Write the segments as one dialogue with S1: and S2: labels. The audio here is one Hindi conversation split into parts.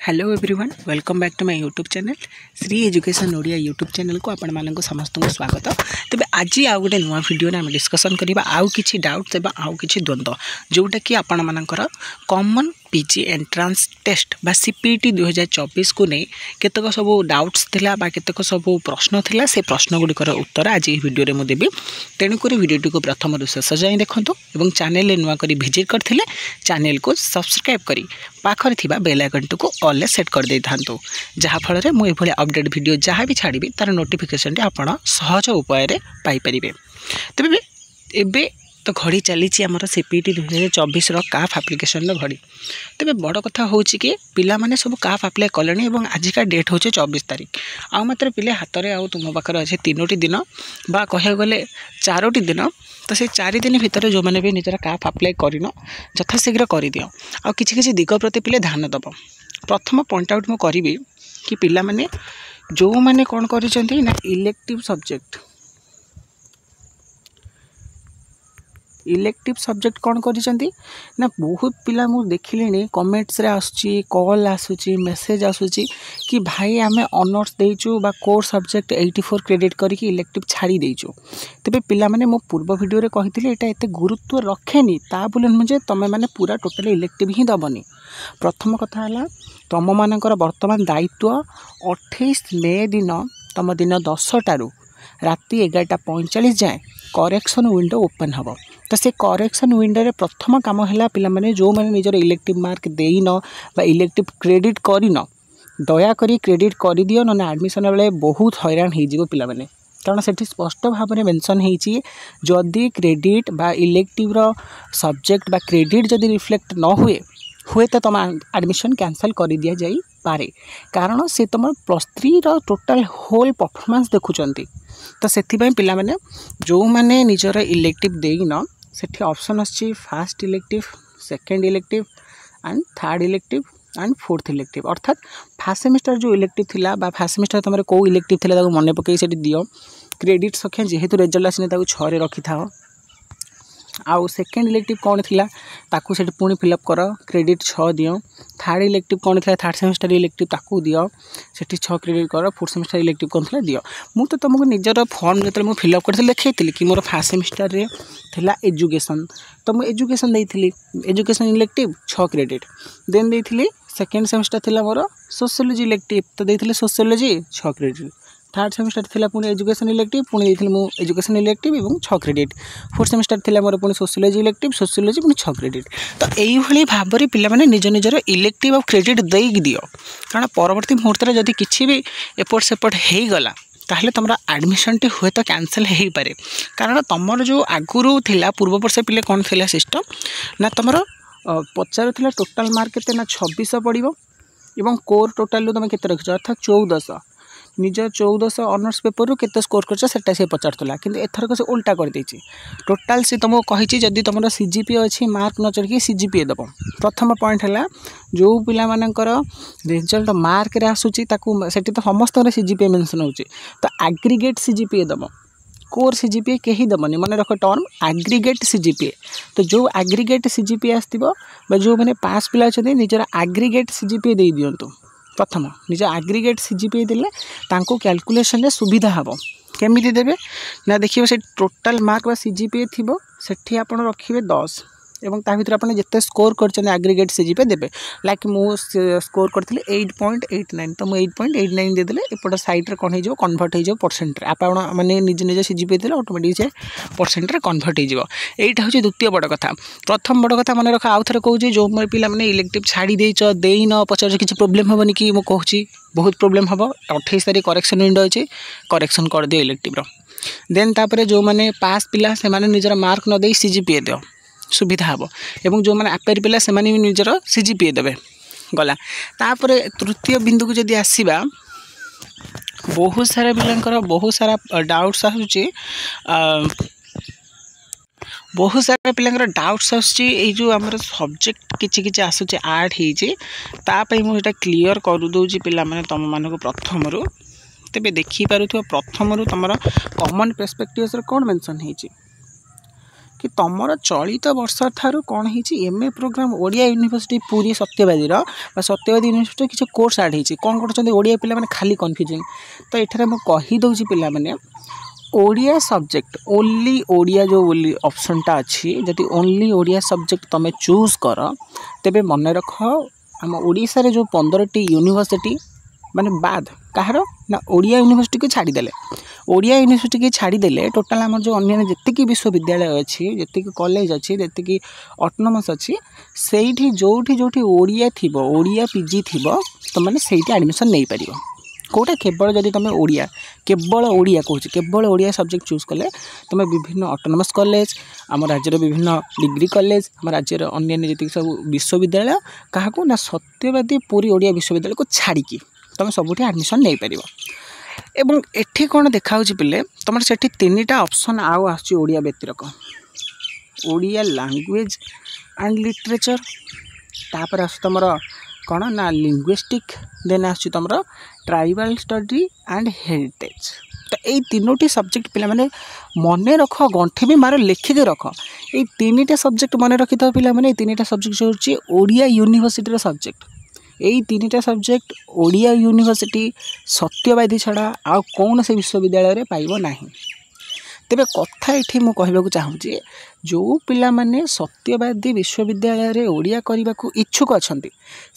S1: Hello everyone welcome back to my YouTube channel Shri education Odia YouTube channel को आपण मानक समस्त स्वागत। तेज आज आउ गोटे नुआ वीडियो आम डिस्कसन करवा आउ कि डाउट्स एवं आउ कि द्वंद्व जोटा कि आपण मानकर कॉमन पीजी एंट्रांस टेस्ट बा सीपीटी 2024 को नहीं केतक सब डाउट्स थिला बा केतक सब प्रश्न थिला से प्रश्न गुड़िकर उत्तर आज ये वीडियो में देवी। तेणुक वीडियो को प्रथम शेष जाए देखूँ और चैनल नुआ कर विजिट करते चैनल को सब्सक्राइब करी पाखर थिबा बेल आइकन को ऑल सेट कर दे था जहाँफल मुझे अपडेट वीडियो जहाँ भी छाड़ी तार नोटिफिकेशन आप सहज उपाय पाइपर। तेज एबे तो घड़ी चली आमर सीपीटी 2024 काफ आप्लिकेशन घड़ी। तेज बड़ कथा हूँ कि पिला माने सब काफ आप्लाय कले और आजिका डेट हूँ 24 तारीख आउ मात्र पिले हाथ में आउ तुम पाखे अच्छे 3टी दिन बा कह गले 4टी दिन तो से 4 दिन भितर जो मैंने भी निजर काफ आप्लाय करन यथाशीघ्र कर दियो आ किसी दिग प्रति पिले ध्यान दब। प्रथम पॉइंट आउट मु करी कि पिला माने जो मैंने कौन कर इलेक्टिव सब्जेक्ट कौन करिसेंती ना बहुत पिला मु देखिले कमेंट्स रे आसुची कॉल आसुची मेसेज आसुची कि भाई आमे ऑनर्स देइचु बा कोर सब्जेक्ट 84 क्रेडिट करके इलेक्टिव छाड़ी देइचु। तबे पिला माने मो पूर्व वीडियो रे कहिथिले एटा एते गुरुत्व रखेनी ता बोलन मुझे तमे माने पूरा टोटल इलेक्टिव ही दबनी। प्रथम कथा हला तम मानकर वर्तमान दायित्व 28 मे दिन तम दिन 10 टारू राति 11:45 जाए करेक्शन विंडो ओपन हम। तो से करेक्शन विंडो रे प्रथम काम है पिला माने जो माने निजर इलेक्टिव मार्क देइन बा इलेक्टिव क्रेडिट करिन दयाकोरी क्रेडिट कर दियो ना एडमिशन बेले बहुत हैरान हो पिला माने। कारण से स्पष्ट भाव में मेंशन होती जदि क्रेडिट बा इलेक्टिव सब्जेक्ट बा क्रेडिट जदि रिफ्लेक्ट न हुए तो तुम एडमिशन कैंसल कर दिया जाई पारे। कारण से तुम +3 टोटाल होल परफॉर्मेंस देखुंत। तो से पिला माने जो माने निजर इलेक्टिव देइन सेठी ऑप्शन आछि first elective second elective and third elective and fourth elective. अर्थात फर्स्ट सेमिस्टर जो इलेक्टिव थिला बा फर्स्ट सेमिस्टर तुम कौ इलेक्टिव थिला ताको मन पकई से दियो क्रेडिट संख्या जेहेतु रिजल्ट आसने 6 रे रखि था। आउ सेकेंड इलेक्टिव कौन थिला ताकू से पुणी फिलअप कर क्रेडिट 6 दियो। थर्ड इलेक्टिव कौन थिला थर्ड सेमिस्टर इलेक्टिव ताकू दियो सेठी 6 क्रेडिट कर। फोर्थ सेमिस्टर इलेक्टिव कौन थिला दियो। मु तो तुमको निजर फॉर्म जो मुझे फिलअप कर देखी कि मोर फर्स्ट सेमिस्टर रे थिला एजुकेशन तो मुझे एजुकेशन देइथिली एजुकेशन इलेक्टिव 6 क्रेडिट देन देइथिली। सेकेंड सेमिस्टर थिला मोर सोशियोलॉजी इलेक्टिव तो देइथिली सोशियोलॉजी 6 क्रेडिट। थर्ड सेमिस्टर थिला पुणी एजुकेशन इलेक्टिव पुणी देइथिली मु एजुकेशन इलेक्टिव एवं 6 क्रेडिट। फोर्थ सेमिस्टर थिला मोर पुणी सोशियोलॉजी इलेक्टिव सोशियोलॉजी पुणी 6 क्रेडिट। तो यही भाई भाव में पिला माने निज निजर इलेक्टिव और क्रेडिट दे दियो। कारण परवर्ती मुहूर्त में जदि किसी भी एपट सेपट हो गला ताहले तुम एडमिशन टी हुए तो कैंसल हो पारे। कारण तुम जो आगुरी थिला पूर्व वर्ष पिले कौन थिला सिस्टम ना तुम पचार थिला टोटाल मार्क केते ना 2600 पड़ो एवं कोर टोटाल तुम केते रखिछ अर्थात 1400 निज 1400 ऑनर्स पेपर रू केते स्कोर करछ सेटा से पचारतला किंतु एथरक से उल्टा कर देछि। टोटाल से तुमको कहिछि जदि तुमरो सीजीपीए अछि मार्क न चढ़ी सीजीपीए दबो। प्रथम पॉइंट है जो पिला मानकर रिजल्ट मार्क रे आसुछि ताकू सेठी तो समस्त रे सीजीपीए मेंशन होछि तो एग्रीगेट सीजीपीए दबो। कोर सीजीपीए कहीं दबनी मन रख टर्म एग्रीगेट सीजीपीए। तो जो एग्रीगेट सीजीपीए आसतिबो बा जो माने पास पिला अछथि निजर एग्रीगेट सीजीपीए दे दियंतु। प्रथम निज एग्रीगेट सीजीपीए देले तांको कैलकुलेशन रे सुविधा हबो। केमिति देबे ना देखियो से टोटल मार्क बा सीजीपीए थिबो सेठी आपण रखिबे 10 एवं ता भीतर आपण जत्ते स्कोर करछन एग्रीगेट सीजीपीए देबे। लाइक मु स्कोर करथिले 8.89 तो मु 8.89 दे देले एपट साइड रे कोन हे जो कन्वर्ट हे जो परसेंट रे आपण माने निज निज सीजीपीए देले ऑटोमेटिक से परसेंट रे कन्वर्ट हे जिवो। एटा होची द्वितीय बड़ कथा। प्रथम बड़ कथा मन रख आउ थरे कहू जे जो मोर पिला माने इलेक्टिव छाड़ी देइछ देइन पचार किछि प्रॉब्लम होबनी कि मु कहूची बहुत प्रॉब्लम हबो। 28 तारिख करेक्शन विंडो अछि करेक्शन कर दियो इलेक्टिव रो। देन तापरे जो माने पास पिला से माने निजर मार्क न देई सीजीपीए दियो सुविधा हम एवं जो मैंने आपेर पिला से निजर सीजीपीए देवे गला। तापरे तृतीय बिंदु को जदि आसीबा बहुत सारा पिलांकर बहुत सारा डाउट्स आसुची बहुत सारा पिलांकर डाउट्स आसुची ए जो हमर सब्जेक्ट किछि किछि आसुची ऐड हेची ता पई मु एटा क्लियर कर दोउची पिला माने तम मानको प्रथम रु। तबे देखि पारुथो प्रथम रु तमरा कॉमन पर्सपेक्टिव्स रे कोन मेंशन हेची कि तुमर चलित वर्ष ठारू कौन होती MA programme Odia university Puri Satyabadi Satyabadi university किसी कोर्स आड होती कौन कर ओडिया पिला माने खाली कन्फ्यूजिंग तो ये मुझे कहीदे पिला माने ओडिया सब्जेक्ट ओनली ओडिया जो ऑप्शन टा अच्छी जदि ओनली ओडिया सब्जेक्ट तुम चूज कर तेबे मन रख आम ओडिशा रे जो 15टी यूनिवर्सिटी माने बाद कहार ना ओडिया यूनिवर्सिटी को छाड़ीदे ओडिया यूनिवर्सिटी की छाड़ीदे टोटाल आम जो अन्य जी विश्वविद्यालय अच्छी जी कॉलेज अच्छी जी ऑटोनोमस अच्छी से जोठी जोठी ओडिया थी ओडिया पीजी थी तुम मैंने से एडमिशन नहीं पार कौटा केवल जदि तुम ओडिया केवल ओडिया कहूँ केवल ओडिया सब्जेक्ट चूज कले तुम विभिन्न ऑटोनोमस कॉलेज आम राज्यर विभिन्न डिग्री कॉलेज आम राज्यर अन्य जी सब विश्वविद्यालय क्या ना सत्यवादी पूरी ओडिया विश्वविद्यालय को छाड़िकी तुम सबुठी एडमिशन नहीं पार एवं एठी कौन देखा पिले तुम से 3टा ऑप्शन आउ आडिया व्यतिरक ओडिया लैंग्वेज एंड लिटरेचर तापर आस तुम कौन ना लिंग्विस्टिक देन आस तुम ट्राइबल स्टडी एंड हेरिटेज तो यही 3टी सब्जेक्ट पिला माने मन रख गंठे भी मार लिखिक रख ये 3टा सब्जेक्ट मन रखि था पिला माने 3टा सब्जेक्ट होची ओडिया यूनिवर्सिटी सब्जेक्ट यही 3टा सब्जेक्ट ओडिया यूनिवर्सिटी सत्यवादी छड़ा आ कौन से विश्वविद्यालय रे पाइबो नाही तेबे कथा एठी मु कहबाकू चाहूची जो पिला माने सत्यवादी विश्वविद्यालय रे ओडिया करबा को इच्छुक अछंती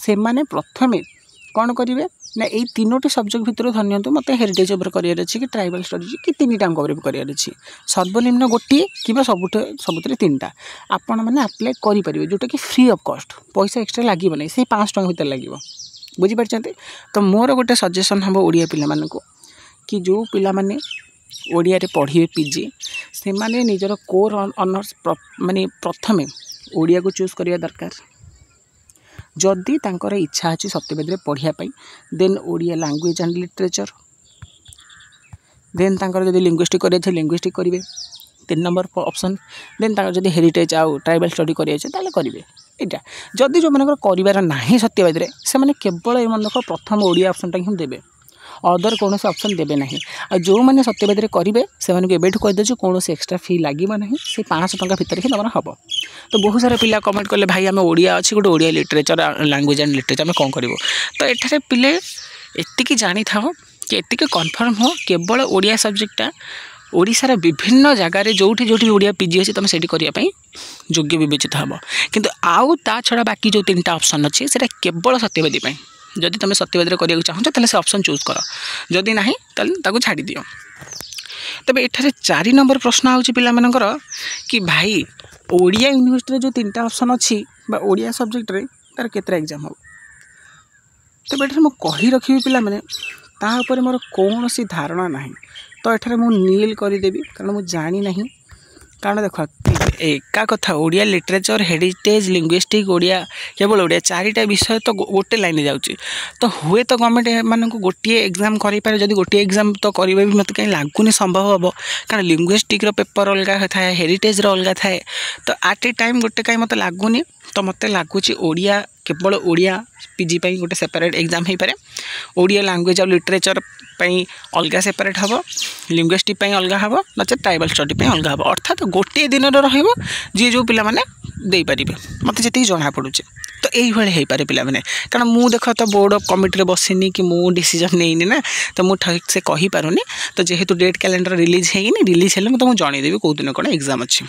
S1: से माने प्रथमे कौन करिवे ना यही 3टी सब्जेक्ट भितर धन्यंतु मते हेरिटेज ओवर करियर अछि कि ट्राइबल स्टडी कि 3टा ओवर करियर अछि सर्वनिम्न गोटी किबा सबुतरे 3टा आपण माने अप्लाई करि परिबे जोटा कि फ्री ऑफ कॉस्ट पैसा एक्स्ट्रा लागिबो नै से 5 टका भितर लागिबो बुझी परछंती तो मोर गोटे सजेशन हम ओडिया पिला मानको कि जो पिला माने ओडिया रे पढ़िए पीजी से माने निजर कोर ऑनर्स माने प्रथमे ओडिया को चूज करिया दरकार जदि तांकर इच्छा अच्छी सत्यवादी रे पढ़ाई then Odia language and literature then तांकर जदि लिंग्विस्टिक करिए लिंग्विस्टिक करेंगे 3 नंबर ऑप्शन देन तांकर जदि हेरिटेज आउ ट्राइबल स्टडी करिए ताले करेंगे यहाँ जदि जो मानकर करार ना सत्यवादी रे से माने केवल ये मन प्रथम ओडिया ऑप्शन टा ही देवे अदर कौन से ऑप्शन देवे ना आ जो मैंने सत्यवादी रे करेंगे से एवं कहीदे कौन से एक्स्ट्रा फी लगे ना से 500 टका भितर ही तुम हम तो बहुत सारा पिला कमेंट कले भाई आम ओडिया अच्छी गोटे Odia literature language and literature आम कौन करूँ तो ये पिले एतिकी जानी था कि एतिकी कन्फर्म हो केवल ओडिया सब्जेक्टा ओडिशार विभिन्न जगार जोठी जोठी ओडिया पीजी अच्छी तुम से करने योग्य विवेचित हम किंतु आउ ता छड़ा बाकी जो 3टा ऑप्शन अच्छे से केवल सत्यवादी जदि तुम सत्यवादी करा चाहूँ तो से ऑप्शन चूज कर जदि ना तो छाड़ी दियो तबे एठारे 4 नंबर प्रश्न आउची पिला मानकर कि भाई ओडिया यूनिवर्सिटी जो 3टा ऑप्शन अच्छी ओडिया सब्जेक्ट रे तार केतरा एग्जाम हो तबे एठारे मु कहि रखिबी पिला माने ता ऊपर मोर कौन सी धारणा नहीं तो एठारे मु नील कर देबी कारण मु जानी नहीं कारण देख एका कथा Odia literature heritage linguistic Odia केवल ओडिया 4टा विषय तो गोटे लाइन जाऊँगी तो हुए तो गवर्नमेंट मानक गोटे एग्जाम करें जब गोटे एग्जाम तो करेंगे भी मत कहीं लगुनि संभव हम कारण लिंग्विस्टिक पेपर अलग थाए हेरिटेज अलग थाए तो आट ए टाइम गोटे कहीं मत लगुनि तो मत लगुच ओडिया केवल ओडिया पीजी गोटे सेपरेट एग्जाम हो पाए ओडिया लैंग्वेज और लिटरेचर अलग सेपरेट हम लिंग्विस्टिक अलग हम नचे ट्राइबल स्टडी अलग हम अर्थात गोटे दिन जी जो पिला माने दे पारिबे मत जी जना पड़ू तो यही पारे पिला माने कारण मु देख तो बोर्ड ऑफ कमिटी बसिनी कि मु डिसीजन नहीं ना तो मुझे ठीक से कही पारुनी तो जेहेतु डेट कैलेंडर रिलीज है रिलीज है मुझे जनईदेवी कौ दिन कौन एग्जाम अच्छी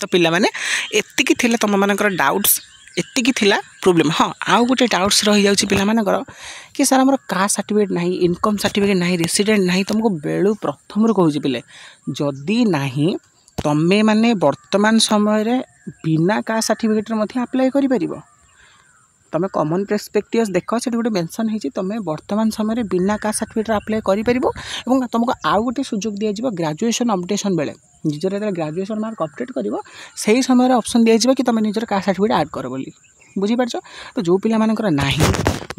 S1: तो पिला माने एतिकी थिला तुम मानकर डाउट्स एतिकी थिला प्रॉब्लम हाँ आउ गोटे डाउट्स रही जाउछि पिला मानकर कि सर हमर कास्ट सर्टिफिकेट नहीं इनकम सर्टिफिकेट नहीं रेसिडेंट नहीं तुमको बेलू प्रथम कहूँ पिले जदि नहीं तमें माने वर्तमान समय रे बिना कास्ट सर्टिफिकेट अप्लाई करि परिबो तुम कॉमन पर्सपेक्टिव्स देख से गोटे मेंशन होती तुम वर्तमान समय बिना कास्ट सर्टिफिकेट अप्लाई कर तुमको आउ गोटे सुजोग दिज्व ग्रेजुएशन अपडेशन बेले निजर ग्रेजुएशन मार्क अपडेट कर से समय ऑप्शन दिज्व कि तुम निजर कास्ट सर्टिफिकेट ऐड कर बोली बुझीपार तो जो पिला मानकर नाही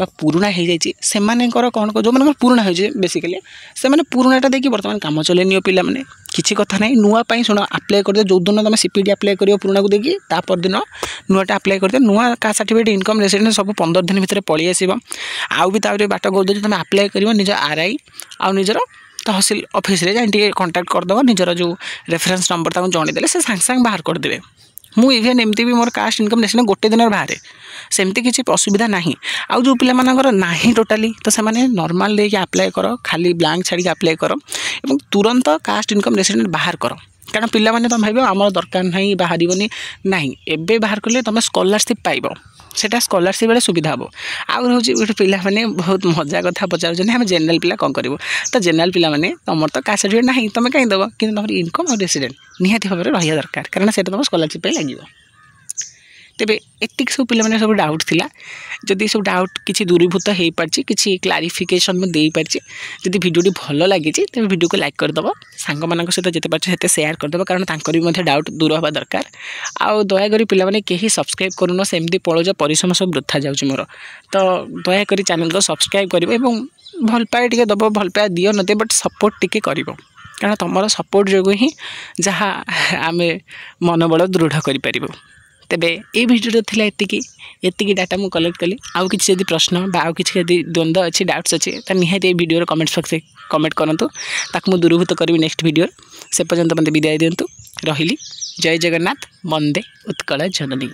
S1: बा पुराणा हो जाकर कौन जो मान पुराणा हो बेसिकली से पुराणाटा देखिए बर्तमान काम चले नियो पिला माने किसी कथा ना नुआ शुण अप्लाई कर जो दिन तुम सीपीडी अप्लाई कर पुराणा को देखिए तापर दिन नुआटा अप्लाई कर नुआ कास्ट सर्टिफिकेट इनकम रेसिडेंस सब 15 दिन भितर पलि आसो आउ भी बाट कर तुम अप्लाई कर निज आरआई आउ निजर तहसिल ऑफिस रे जाए कांटेक्ट करदेव निजर जो रेफरेंस नंबर तक जनईदे से सांगे सांगे बाहर करदे मु इवेन एमती भी मोर कास्ट इनकम नेशन गोटे दिन बाहर सेमती किसी असुविधा ना आउ जो पिला मानकर नाही टोटाली तो से नॉर्मल देके अप्लाई कर खाली ब्लैंक छाड़ी अप्लाई कर एवं तुरंत कास्ट इनकम नेशन बाहर कर कारण पिला माने तुम भाव आम दरकार ना बाहर ना एवं बाहर कले तुम स्कॉलरशिप पाइब सेटा स्कॉलरशिप बेले सुविधा हम आउ रोचे पिला माने बहुत मजा कथा पचार आम जेनराल पिला कौन करूँ तो जेनराल पिला माने तुम तो कास्ट सर्टिफिकेट ना तुम कहीं दब कि तुम इनकम और रेसिडेंट निहाती भाव रहा दरकार कारण से तुम स्कॉलरशिप लगे तेबे एतिक सब पिला सब डाउट थिला जदि सब डाउट किसी दूरीभूत हो पार्ची किसी क्लारिफिकेशन में दे पार्ची जदि वीडियोटी भल लगी तेज वीडियो को लाइक करदेव सांग मान सहित जिते पार्छ से सेयार करदेव कारण तांकर भी डाउट दूर हवा दरकार आउ दयाकोरी पिलामाने केही सब्सक्राइब करूनो सेमती पळौज परिश्रम सब वृथा जाउची मोर तो दयाकोरी चैनल को सब्सक्राइब करिवो एवं भल पाए टिके दब भल पाए दियो नते बट सपोर्ट टिके करिवो कारण तुम सपोर्ट जो ही जहाँ आम मनोबल दृढ़ कर तेबे ये वीडियो थिला एतिकी डाटा मु कलेक्ट कली आउ किसी यदि प्रश्न बा आउ किसी यदि द्वंद्व अच्छी डाउट्स अच्छे तो निहाती वीडियो कमेंट बॉक्स में कमेंट करंतु ताकि मु दूरीभूत करी नेक्स्ट वीडियो से पर्यंत मते विदाय दिंतु रहिली जय जगन्नाथ वंदे उत्कल जननी।